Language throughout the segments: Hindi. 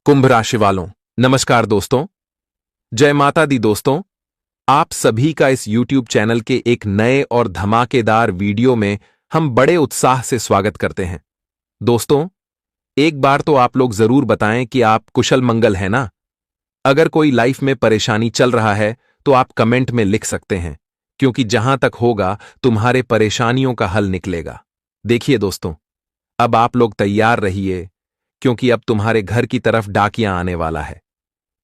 कुंभ राशि वालों, नमस्कार दोस्तों। जय माता दी दोस्तों। आप सभी का इस YouTube चैनल के एक नए और धमाकेदार वीडियो में हम बड़े उत्साह से स्वागत करते हैं। दोस्तों, एक बार तो आप लोग जरूर बताएं कि आप कुशल मंगल हैं ना। अगर कोई लाइफ में परेशानी चल रहा है तो आप कमेंट में लिख सकते हैं, क्योंकि जहां तक होगा तुम्हारे परेशानियों का हल निकलेगा। देखिए दोस्तों, अब आप लोग तैयार रहिए, क्योंकि अब तुम्हारे घर की तरफ डाकिया आने वाला है।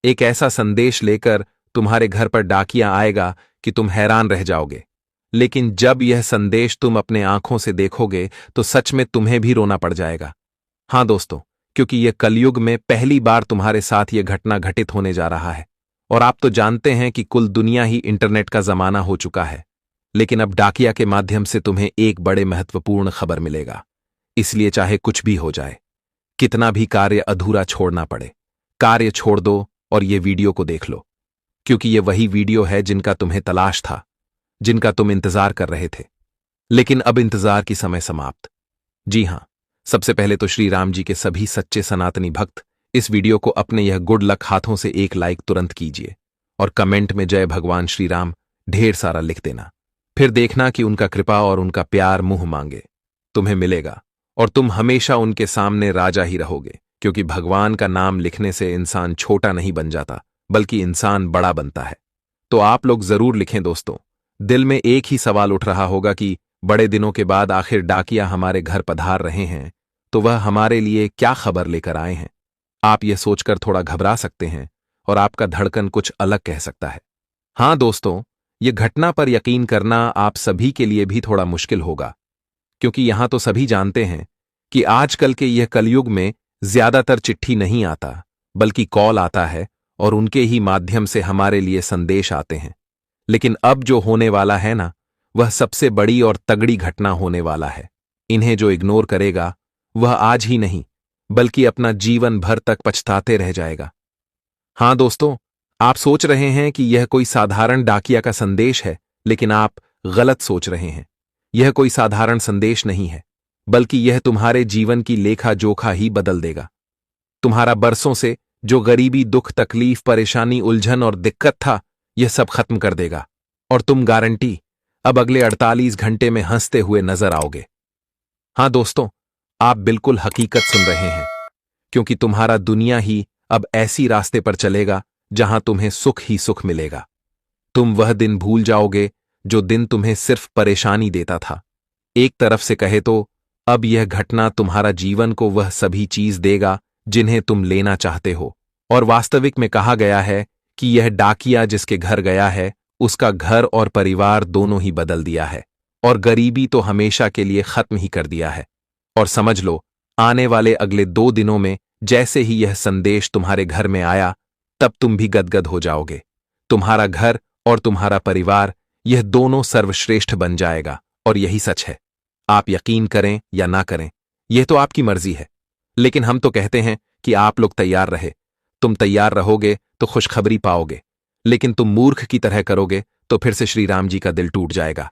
एक ऐसा संदेश लेकर तुम्हारे घर पर डाकिया आएगा कि तुम हैरान रह जाओगे। लेकिन जब यह संदेश तुम अपने आंखों से देखोगे तो सच में तुम्हें भी रोना पड़ जाएगा। हां दोस्तों, क्योंकि यह कलयुग में पहली बार तुम्हारे साथ यह घटना घटित होने जा रहा है। और आप तो जानते हैं कि कुल दुनिया ही इंटरनेट का जमाना हो चुका है, लेकिन अब डाकिया के माध्यम से तुम्हें एक बड़े महत्वपूर्ण खबर मिलेगा। इसलिए चाहे कुछ भी हो जाए, कितना भी कार्य अधूरा छोड़ना पड़े, कार्य छोड़ दो और ये वीडियो को देख लो, क्योंकि ये वही वीडियो है जिनका तुम्हें तलाश था, जिनका तुम इंतजार कर रहे थे। लेकिन अब इंतजार की समय समाप्त। जी हां, सबसे पहले तो श्री राम जी के सभी सच्चे सनातनी भक्त इस वीडियो को अपने यह गुड लक हाथों से एक लाइक तुरंत कीजिए और कमेंट में जय भगवान श्री राम ढेर सारा लिख देना। फिर देखना कि उनका कृपा और उनका प्यार मुंह मांगे तुम्हें मिलेगा और तुम हमेशा उनके सामने राजा ही रहोगे, क्योंकि भगवान का नाम लिखने से इंसान छोटा नहीं बन जाता, बल्कि इंसान बड़ा बनता है। तो आप लोग जरूर लिखें दोस्तों। दिल में एक ही सवाल उठ रहा होगा कि बड़े दिनों के बाद आखिर डाकिया हमारे घर पधार रहे हैं, तो वह हमारे लिए क्या खबर लेकर आए हैं। आप यह सोचकर थोड़ा घबरा सकते हैं और आपका धड़कन कुछ अलग कह सकता है। हां दोस्तों, यह घटना पर यकीन करना आप सभी के लिए भी थोड़ा मुश्किल होगा, क्योंकि यहां तो सभी जानते हैं कि आजकल के यह कलयुग में ज्यादातर चिट्ठी नहीं आता, बल्कि कॉल आता है और उनके ही माध्यम से हमारे लिए संदेश आते हैं। लेकिन अब जो होने वाला है ना, वह सबसे बड़ी और तगड़ी घटना होने वाला है। इन्हें जो इग्नोर करेगा वह आज ही नहीं, बल्कि अपना जीवन भर तक पछताते रह जाएगा। हां दोस्तों, आप सोच रहे हैं कि यह कोई साधारण डाकिया का संदेश है, लेकिन आप गलत सोच रहे हैं। यह कोई साधारण संदेश नहीं है, बल्कि यह तुम्हारे जीवन की लेखा जोखा ही बदल देगा। तुम्हारा बरसों से जो गरीबी, दुख, तकलीफ, परेशानी, उलझन और दिक्कत था, यह सब खत्म कर देगा और तुम गारंटी अब अगले 48 घंटे में हंसते हुए नजर आओगे। हां दोस्तों, आप बिल्कुल हकीकत सुन रहे हैं, क्योंकि तुम्हारा दुनिया ही अब ऐसी रास्ते पर चलेगा जहां तुम्हें सुख ही सुख मिलेगा। तुम वह दिन भूल जाओगे जो दिन तुम्हें सिर्फ परेशानी देता था। एक तरफ से कहे तो अब यह घटना तुम्हारा जीवन को वह सभी चीज देगा जिन्हें तुम लेना चाहते हो। और वास्तविक में कहा गया है कि यह डाकिया जिसके घर गया है, उसका घर और परिवार दोनों ही बदल दिया है और गरीबी तो हमेशा के लिए खत्म ही कर दिया है। और समझ लो, आने वाले अगले 2 दिनों में जैसे ही यह संदेश तुम्हारे घर में आया, तब तुम भी गदगद हो जाओगे। तुम्हारा घर और तुम्हारा परिवार, यह दोनों सर्वश्रेष्ठ बन जाएगा। और यही सच है। आप यकीन करें या ना करें, यह तो आपकी मर्जी है, लेकिन हम तो कहते हैं कि आप लोग तैयार रहे। तुम तैयार रहोगे तो खुशखबरी पाओगे, लेकिन तुम मूर्ख की तरह करोगे तो फिर से श्री राम जी का दिल टूट जाएगा।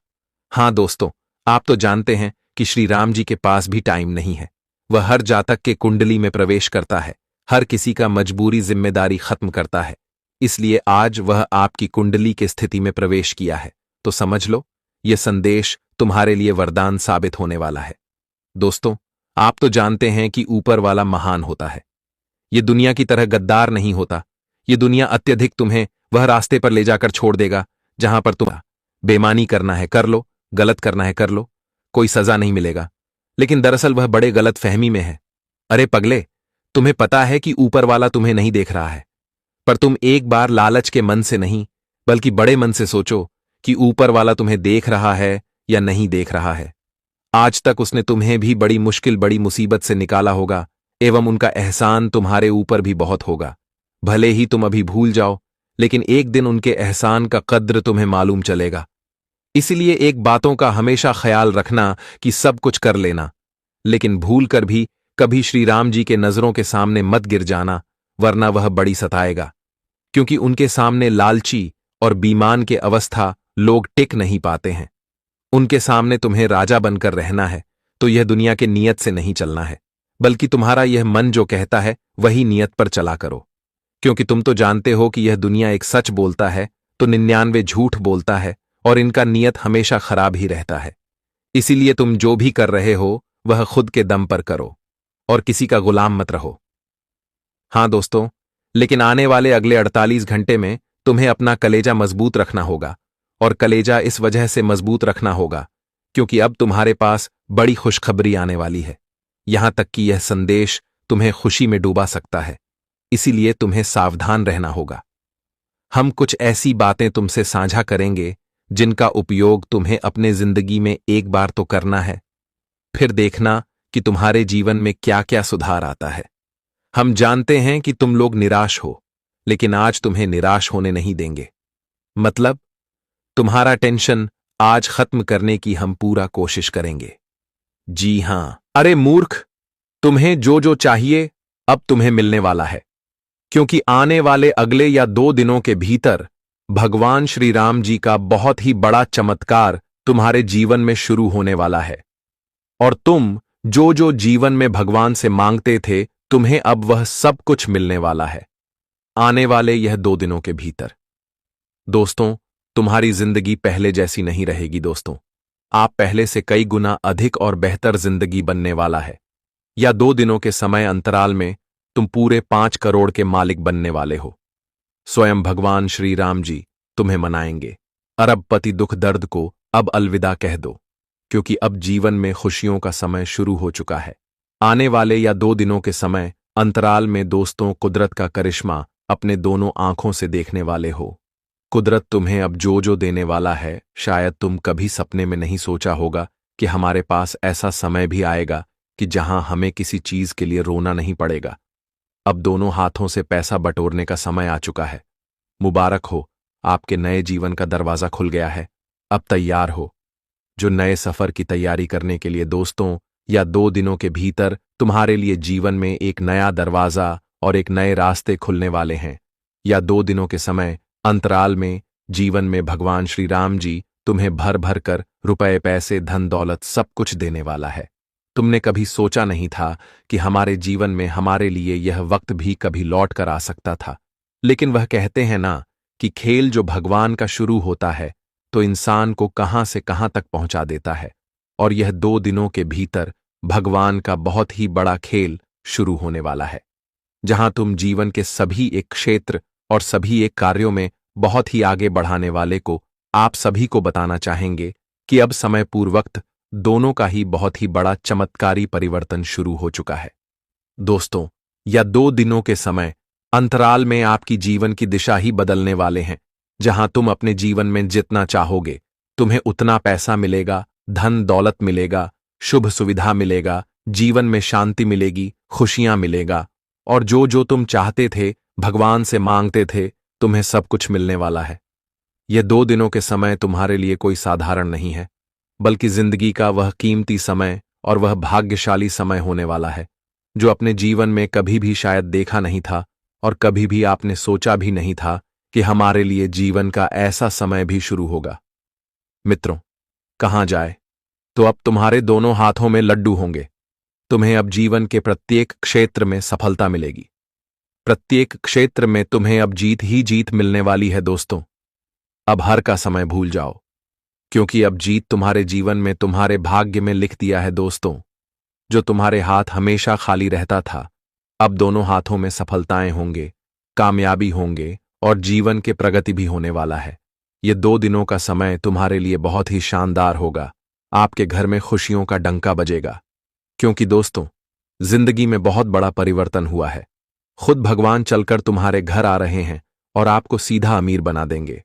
हां दोस्तों, आप तो जानते हैं कि श्री राम जी के पास भी टाइम नहीं है। वह हर जातक के कुंडली में प्रवेश करता है, हर किसी का मजबूरी जिम्मेदारी खत्म करता है। इसलिए आज वह आपकी कुंडली की स्थिति में प्रवेश किया है, तो समझ लो, यह संदेश तुम्हारे लिए वरदान साबित होने वाला है। दोस्तों, आप तो जानते हैं कि ऊपर वाला महान होता है। यह दुनिया की तरह गद्दार नहीं होता। यह दुनिया अत्यधिक तुम्हें वह रास्ते पर ले जाकर छोड़ देगा जहां पर तुम बेईमानी करना है कर लो, गलत करना है कर लो, कोई सजा नहीं मिलेगा। लेकिन दरअसल वह बड़े गलत फहमी में है। अरे पगले, तुम्हें पता है कि ऊपर वाला तुम्हें नहीं देख रहा है, पर तुम एक बार लालच के मन से नहीं, बल्कि बड़े मन से सोचो कि ऊपर वाला तुम्हें देख रहा है या नहीं देख रहा है। आज तक उसने तुम्हें भी बड़ी मुश्किल, बड़ी मुसीबत से निकाला होगा, एवं उनका एहसान तुम्हारे ऊपर भी बहुत होगा। भले ही तुम अभी भूल जाओ, लेकिन एक दिन उनके एहसान का कद्र तुम्हें मालूम चलेगा। इसलिए एक बातों का हमेशा ख्याल रखना कि सब कुछ कर लेना, लेकिन भूल कर भी कभी श्री राम जी के नजरों के सामने मत गिर जाना, वरना वह बड़ी सताएगा। क्योंकि उनके सामने लालची और बेईमान के अवस्था लोग टिक नहीं पाते हैं। उनके सामने तुम्हें राजा बनकर रहना है, तो यह दुनिया के नियत से नहीं चलना है, बल्कि तुम्हारा यह मन जो कहता है वही नियत पर चला करो। क्योंकि तुम तो जानते हो कि यह दुनिया एक सच बोलता है तो 99 झूठ बोलता है, और इनका नियत हमेशा खराब ही रहता है। इसीलिए तुम जो भी कर रहे हो वह खुद के दम पर करो और किसी का गुलाम मत रहो। हाँ दोस्तों, लेकिन आने वाले अगले 48 घंटे में तुम्हें अपना कलेजा मजबूत रखना होगा। और कलेजा इस वजह से मजबूत रखना होगा क्योंकि अब तुम्हारे पास बड़ी खुशखबरी आने वाली है। यहां तक कि यह संदेश तुम्हें खुशी में डूबा सकता है, इसीलिए तुम्हें सावधान रहना होगा। हम कुछ ऐसी बातें तुमसे साझा करेंगे जिनका उपयोग तुम्हें अपने जिंदगी में एक बार तो करना है, फिर देखना कि तुम्हारे जीवन में क्या क्या सुधार आता है। हम जानते हैं कि तुम लोग निराश हो, लेकिन आज तुम्हें निराश होने नहीं देंगे। मतलब तुम्हारा टेंशन आज खत्म करने की हम पूरा कोशिश करेंगे। जी हां, अरे मूर्ख, तुम्हें जो जो चाहिए अब तुम्हें मिलने वाला है, क्योंकि आने वाले अगले या 2 दिनों के भीतर भगवान श्री राम जी का बहुत ही बड़ा चमत्कार तुम्हारे जीवन में शुरू होने वाला है। और तुम जो जो जीवन में भगवान से मांगते थे, तुम्हें अब वह सब कुछ मिलने वाला है आने वाले यह 2 दिनों के भीतर। दोस्तों, तुम्हारी जिंदगी पहले जैसी नहीं रहेगी। दोस्तों, आप पहले से कई गुना अधिक और बेहतर जिंदगी बनने वाला है। या 2 दिनों के समय अंतराल में तुम पूरे 5 करोड़ के मालिक बनने वाले हो। स्वयं भगवान श्री राम जी तुम्हें मनाएंगे। अरबपति दुख दर्द को अब अलविदा कह दो, क्योंकि अब जीवन में खुशियों का समय शुरू हो चुका है। आने वाले या 2 दिनों के समय अंतराल में दोस्तों, कुदरत का करिश्मा अपने दोनों आंखों से देखने वाले हो। कुदरत तुम्हें अब जो जो देने वाला है, शायद तुम कभी सपने में नहीं सोचा होगा कि हमारे पास ऐसा समय भी आएगा कि जहां हमें किसी चीज के लिए रोना नहीं पड़ेगा। अब दोनों हाथों से पैसा बटोरने का समय आ चुका है। मुबारक हो, आपके नए जीवन का दरवाजा खुल गया है। अब तैयार हो जो नए सफर की तैयारी करने के लिए। दोस्तों, या 2 दिनों के भीतर तुम्हारे लिए जीवन में एक नया दरवाजा और एक नए रास्ते खुलने वाले हैं। या 2 दिनों के समय अंतराल में जीवन में भगवान श्री राम जी तुम्हें भर भर कर रुपए, पैसे, धन दौलत सब कुछ देने वाला है। तुमने कभी सोचा नहीं था कि हमारे जीवन में हमारे लिए यह वक्त भी कभी लौट कर आ सकता था, लेकिन वह कहते हैं ना कि खेल जो भगवान का शुरू होता है तो इंसान को कहां से कहां तक पहुंचा देता है। और यह 2 दिनों के भीतर भगवान का बहुत ही बड़ा खेल शुरू होने वाला है, जहां तुम जीवन के सभी एक क्षेत्र और सभी एक कार्यों में बहुत ही आगे बढ़ाने वाले को आप सभी को बताना चाहेंगे कि अब समय पूर्वक दोनों का ही बहुत ही बड़ा चमत्कारी परिवर्तन शुरू हो चुका है। दोस्तों, या 2 दिनों के समय अंतराल में आपकी जीवन की दिशा ही बदलने वाले हैं, जहां तुम अपने जीवन में जितना चाहोगे तुम्हें उतना पैसा मिलेगा, धन दौलत मिलेगा, शुभ सुविधा मिलेगा, जीवन में शांति मिलेगी, खुशियां मिलेगा, और जो जो तुम चाहते थे, भगवान से मांगते थे, तुम्हें सब कुछ मिलने वाला है। यह 2 दिनों के समय तुम्हारे लिए कोई साधारण नहीं है, बल्कि जिंदगी का वह कीमती समय और वह भाग्यशाली समय होने वाला है जो अपने जीवन में कभी भी शायद देखा नहीं था, और कभी भी आपने सोचा भी नहीं था कि हमारे लिए जीवन का ऐसा समय भी शुरू होगा। मित्रों, कहां जाए तो अब तुम्हारे दोनों हाथों में लड्डू होंगे। तुम्हें अब जीवन के प्रत्येक क्षेत्र में सफलता मिलेगी। प्रत्येक क्षेत्र में तुम्हें अब जीत ही जीत मिलने वाली है। दोस्तों, अब हार का समय भूल जाओ, क्योंकि अब जीत तुम्हारे जीवन में तुम्हारे भाग्य में लिख दिया है। दोस्तों, जो तुम्हारे हाथ हमेशा खाली रहता था, अब दोनों हाथों में सफलताएं होंगे, कामयाबी होंगे और जीवन के प्रगति भी होने वाला है। ये 2 दिनों का समय तुम्हारे लिए बहुत ही शानदार होगा। आपके घर में खुशियों का डंका बजेगा, क्योंकि दोस्तों, जिंदगी में बहुत बड़ा परिवर्तन हुआ है। खुद भगवान चलकर तुम्हारे घर आ रहे हैं और आपको सीधा अमीर बना देंगे।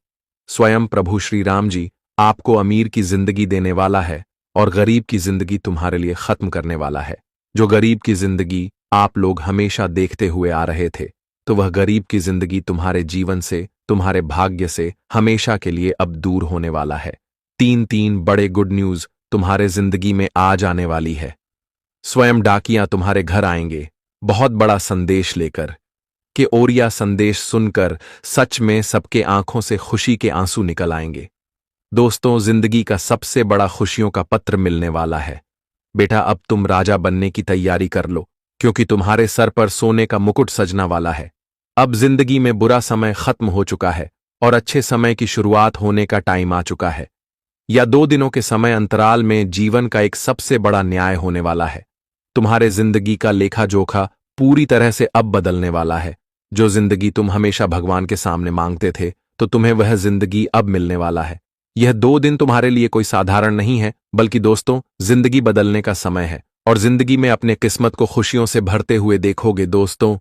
स्वयं प्रभु श्री राम जी आपको अमीर की जिंदगी देने वाला है और गरीब की जिंदगी तुम्हारे लिए खत्म करने वाला है। जो गरीब की जिंदगी आप लोग हमेशा देखते हुए आ रहे थे, तो वह गरीब की जिंदगी तुम्हारे जीवन से, तुम्हारे भाग्य से हमेशा के लिए अब दूर होने वाला है। 3 बड़े गुड न्यूज तुम्हारे जिंदगी में आ जाने वाली है। स्वयं डाकिया तुम्हारे घर आएंगे बहुत बड़ा संदेश लेकर, कि ओरिया संदेश सुनकर सच में सबके आंखों से खुशी के आंसू निकल आएंगे। दोस्तों, जिंदगी का सबसे बड़ा खुशियों का पत्र मिलने वाला है। बेटा, अब तुम राजा बनने की तैयारी कर लो, क्योंकि तुम्हारे सर पर सोने का मुकुट सजना वाला है। अब जिंदगी में बुरा समय खत्म हो चुका है और अच्छे समय की शुरुआत होने का टाइम आ चुका है। या 2 दिनों के समय अंतराल में जीवन का एक सबसे बड़ा न्याय होने वाला है। तुम्हारे जिंदगी का लेखा जोखा पूरी तरह से अब बदलने वाला है। जो जिंदगी तुम हमेशा भगवान के सामने मांगते थे, तो तुम्हें वह जिंदगी अब मिलने वाला है। यह 2 दिन तुम्हारे लिए कोई साधारण नहीं है, बल्कि दोस्तों, जिंदगी बदलने का समय है और जिंदगी में अपने किस्मत को खुशियों से भरते हुए देखोगे। दोस्तों,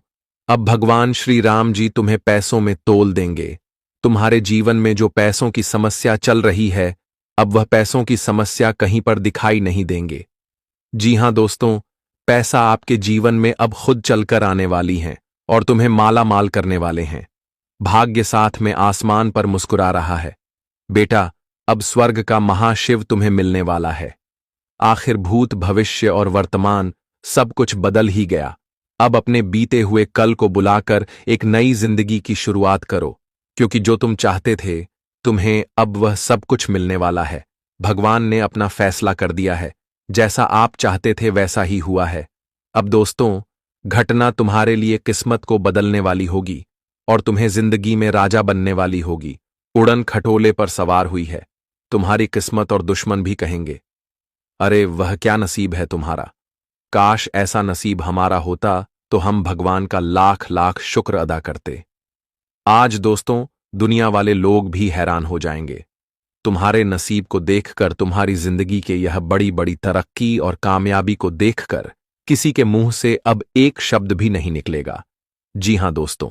अब भगवान श्री राम जी तुम्हें पैसों में तोल देंगे। तुम्हारे जीवन में जो पैसों की समस्या चल रही है, अब वह पैसों की समस्या कहीं पर दिखाई नहीं देंगे। जी हां दोस्तों, पैसा आपके जीवन में अब खुद चलकर आने वाली है और तुम्हें माला माल करने वाले हैं। भाग्य साथ में आसमान पर मुस्कुरा रहा है। बेटा, अब स्वर्ग का महाशिव तुम्हें मिलने वाला है। आखिर भूत, भविष्य और वर्तमान सब कुछ बदल ही गया। अब अपने बीते हुए कल को बुलाकर एक नई जिंदगी की शुरुआत करो, क्योंकि जो तुम चाहते थे, तुम्हें अब वह सब कुछ मिलने वाला है। भगवान ने अपना फैसला कर दिया है। जैसा आप चाहते थे वैसा ही हुआ है। अब दोस्तों, घटना तुम्हारे लिए किस्मत को बदलने वाली होगी और तुम्हें जिंदगी में राजा बनने वाली होगी। उड़न खटोले पर सवार हुई है। तुम्हारी किस्मत और दुश्मन भी कहेंगे, अरे वह क्या नसीब है तुम्हारा। काश ऐसा नसीब हमारा होता तो हम भगवान का लाख लाख शुक्र अदा करते। आज दोस्तों, दुनिया वाले लोग भी हैरान हो जाएंगे। तुम्हारे नसीब को देखकर, तुम्हारी जिंदगी के यह बड़ी बड़ी तरक्की और कामयाबी को देखकर किसी के मुंह से अब एक शब्द भी नहीं निकलेगा। जी हां दोस्तों,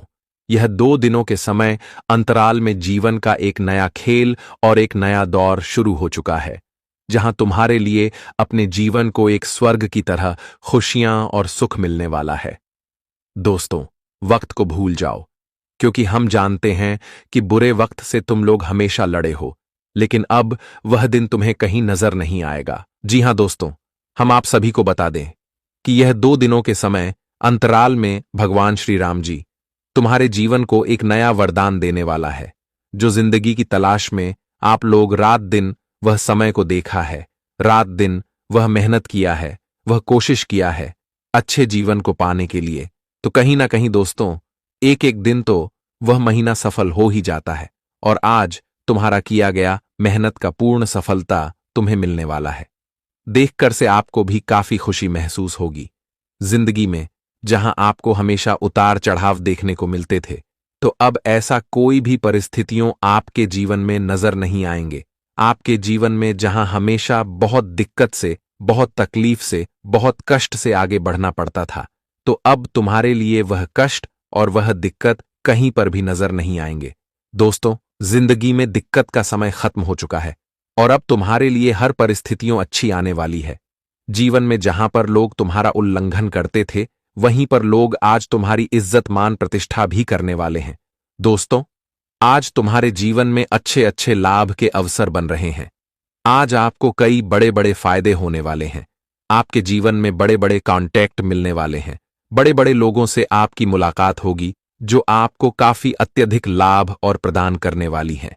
यह 2 दिनों के समय अंतराल में जीवन का एक नया खेल और एक नया दौर शुरू हो चुका है, जहां तुम्हारे लिए अपने जीवन को एक स्वर्ग की तरह खुशियां और सुख मिलने वाला है। दोस्तों, वक्त को भूल जाओ, क्योंकि हम जानते हैं कि बुरे वक्त से तुम लोग हमेशा लड़े हो, लेकिन अब वह दिन तुम्हें कहीं नजर नहीं आएगा। जी हां दोस्तों, हम आप सभी को बता दें कि यह 2 दिनों के समय अंतराल में भगवान श्री राम जी तुम्हारे जीवन को एक नया वरदान देने वाला है। जो जिंदगी की तलाश में आप लोग रात दिन वह समय को देखा है, रात दिन वह मेहनत किया है, वह कोशिश किया है अच्छे जीवन को पाने के लिए, तो कहीं ना कहीं दोस्तों, एक एक दिन तो वह महीना सफल हो ही जाता है और आज तुम्हारा किया गया मेहनत का पूर्ण सफलता तुम्हें मिलने वाला है। देखकर से आपको भी काफी खुशी महसूस होगी। जिंदगी में जहां आपको हमेशा उतार चढ़ाव देखने को मिलते थे, तो अब ऐसा कोई भी परिस्थितियों आपके जीवन में नजर नहीं आएंगे। आपके जीवन में जहां हमेशा बहुत दिक्कत से, बहुत तकलीफ से, बहुत कष्ट से आगे बढ़ना पड़ता था, तो अब तुम्हारे लिए वह कष्ट और वह दिक्कत कहीं पर भी नजर नहीं आएंगे। दोस्तों, जिंदगी में दिक्कत का समय खत्म हो चुका है और अब तुम्हारे लिए हर परिस्थितियों अच्छी आने वाली है। जीवन में जहां पर लोग तुम्हारा उल्लंघन करते थे, वहीं पर लोग आज तुम्हारी इज्जत मान प्रतिष्ठा भी करने वाले हैं। दोस्तों, आज तुम्हारे जीवन में अच्छे अच्छे लाभ के अवसर बन रहे हैं। आज आपको कई बड़े बड़े फायदे होने वाले हैं। आपके जीवन में बड़े बड़े कॉन्टैक्ट मिलने वाले हैं। बड़े बड़े लोगों से आपकी मुलाकात होगी, जो आपको काफी अत्यधिक लाभ और प्रदान करने वाली है।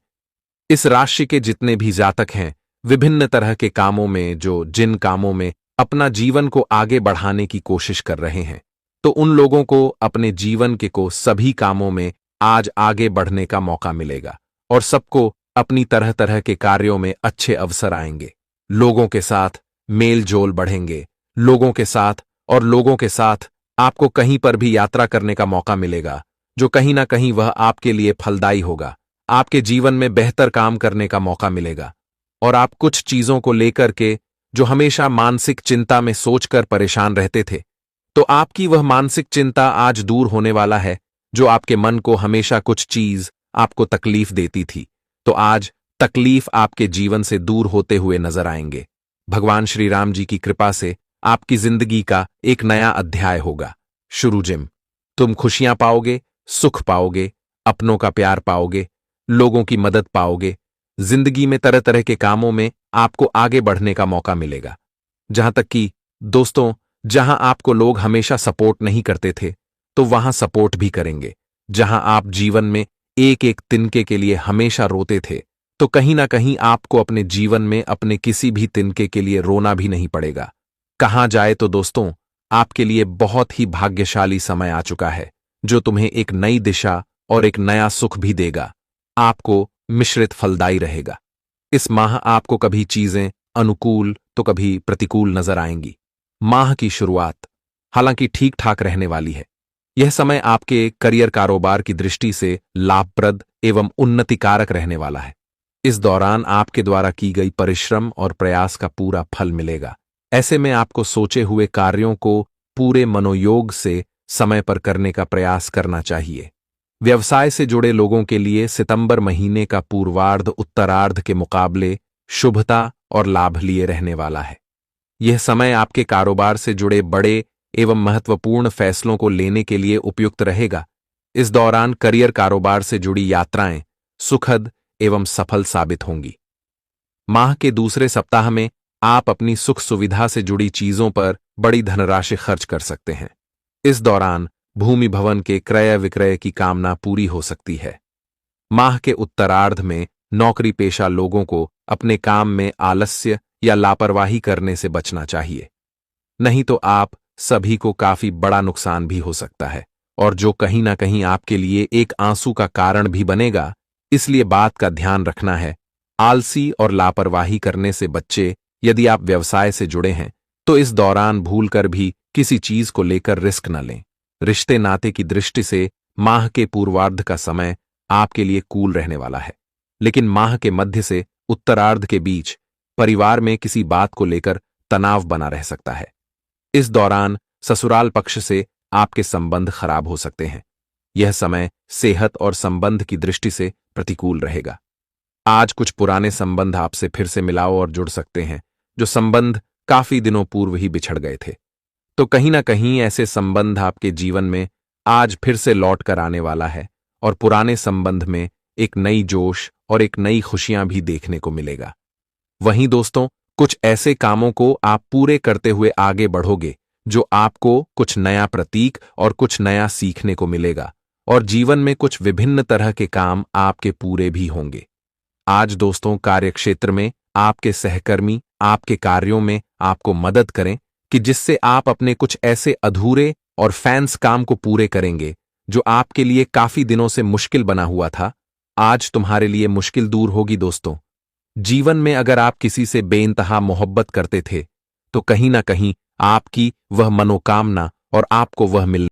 इस राशि के जितने भी जातक हैं, विभिन्न तरह के कामों में, जिन कामों में अपना जीवन को आगे बढ़ाने की कोशिश कर रहे हैं, तो उन लोगों को अपने जीवन के सभी कामों में आज आगे बढ़ने का मौका मिलेगा और सबको अपनी तरह तरह के कार्यों में अच्छे अवसर आएंगे। लोगों के साथ मेल जोल बढ़ेंगे। लोगों के साथ आपको कहीं पर भी यात्रा करने का मौका मिलेगा, जो कहीं ना कहीं वह आपके लिए फलदायी होगा। आपके जीवन में बेहतर काम करने का मौका मिलेगा और आप कुछ चीजों को लेकर के जो हमेशा मानसिक चिंता में सोचकर परेशान रहते थे, तो आपकी वह मानसिक चिंता आज दूर होने वाला है। जो आपके मन को हमेशा कुछ चीज आपको तकलीफ देती थी, तो आज तकलीफ आपके जीवन से दूर होते हुए नजर आएंगे। भगवान श्री राम जी की कृपा से आपकी जिंदगी का एक नया अध्याय होगा शुरू। तुम खुशियां पाओगे, सुख पाओगे, अपनों का प्यार पाओगे, लोगों की मदद पाओगे। जिंदगी में तरह तरह के कामों में आपको आगे बढ़ने का मौका मिलेगा। जहां तक कि दोस्तों, जहां आपको लोग हमेशा सपोर्ट नहीं करते थे, तो वहां सपोर्ट भी करेंगे। जहां आप जीवन में एक एक तिनके के लिए हमेशा रोते थे, तो कहीं ना कहीं आपको अपने जीवन में अपने किसी भी तिनके के लिए रोना भी नहीं पड़ेगा। कहां जाए तो दोस्तों, आपके लिए बहुत ही भाग्यशाली समय आ चुका है, जो तुम्हें एक नई दिशा और एक नया सुख भी देगा। आपको मिश्रित फलदायी रहेगा। इस माह आपको कभी चीजें अनुकूल तो कभी प्रतिकूल नजर आएंगी। माह की शुरुआत हालांकि ठीक ठाक रहने वाली है। यह समय आपके करियर कारोबार की दृष्टि से लाभप्रद एवं उन्नतिकारक रहने वाला है। इस दौरान आपके द्वारा की गई परिश्रम और प्रयास का पूरा फल मिलेगा। ऐसे में आपको सोचे हुए कार्यों को पूरे मनोयोग से समय पर करने का प्रयास करना चाहिए। व्यवसाय से जुड़े लोगों के लिए सितंबर महीने का पूर्वार्ध उत्तरार्ध के मुकाबले शुभता और लाभ लिए रहने वाला है। यह समय आपके कारोबार से जुड़े बड़े एवं महत्वपूर्ण फैसलों को लेने के लिए उपयुक्त रहेगा। इस दौरान करियर कारोबार से जुड़ी यात्राएं सुखद एवं सफल साबित होंगी। माह के दूसरे सप्ताह में आप अपनी सुख सुविधा से जुड़ी चीजों पर बड़ी धनराशि खर्च कर सकते हैं। इस दौरान भूमि भवन के क्रय विक्रय की कामना पूरी हो सकती है। माह के उत्तरार्ध में नौकरी पेशा लोगों को अपने काम में आलस्य या लापरवाही करने से बचना चाहिए, नहीं तो आप सभी को काफी बड़ा नुकसान भी हो सकता है और जो कहीं ना कहीं आपके लिए एक आंसू का कारण भी बनेगा। इसलिए बात का ध्यान रखना है। आलसी और लापरवाही करने से बच्चे। यदि आप व्यवसाय से जुड़े हैं तो इस दौरान भूलकर भी किसी चीज को लेकर रिस्क न लें। रिश्ते नाते की दृष्टि से माह के पूर्वार्ध का समय आपके लिए कूल रहने वाला है, लेकिन माह के मध्य से उत्तरार्ध के बीच परिवार में किसी बात को लेकर तनाव बना रह सकता है। इस दौरान ससुराल पक्ष से आपके संबंध खराब हो सकते हैं। यह समय सेहत और संबंध की दृष्टि से प्रतिकूल रहेगा। आज कुछ पुराने संबंध आपसे फिर से मिलाओ और जुड़ सकते हैं, जो संबंध काफी दिनों पूर्व ही बिछड़ गए थे। तो कहीं ना कहीं ऐसे संबंध आपके जीवन में आज फिर से लौट कर आने वाला है और पुराने संबंध में एक नई जोश और एक नई खुशियां भी देखने को मिलेगा। वहीं दोस्तों, कुछ ऐसे कामों को आप पूरे करते हुए आगे बढ़ोगे जो आपको कुछ नया प्रतीक और कुछ नया सीखने को मिलेगा और जीवन में कुछ विभिन्न तरह के काम आपके पूरे भी होंगे। आज दोस्तों, कार्यक्षेत्र में आपके सहकर्मी आपके कार्यों में आपको मदद करें कि जिससे आप अपने कुछ ऐसे अधूरे और फैंस काम को पूरे करेंगे जो आपके लिए काफी दिनों से मुश्किल बना हुआ था। आज तुम्हारे लिए मुश्किल दूर होगी दोस्तों। जीवन में अगर आप किसी से बेइंतहा मोहब्बत करते थे तो कहीं ना कहीं आपकी वह मनोकामना और आपको वह मिल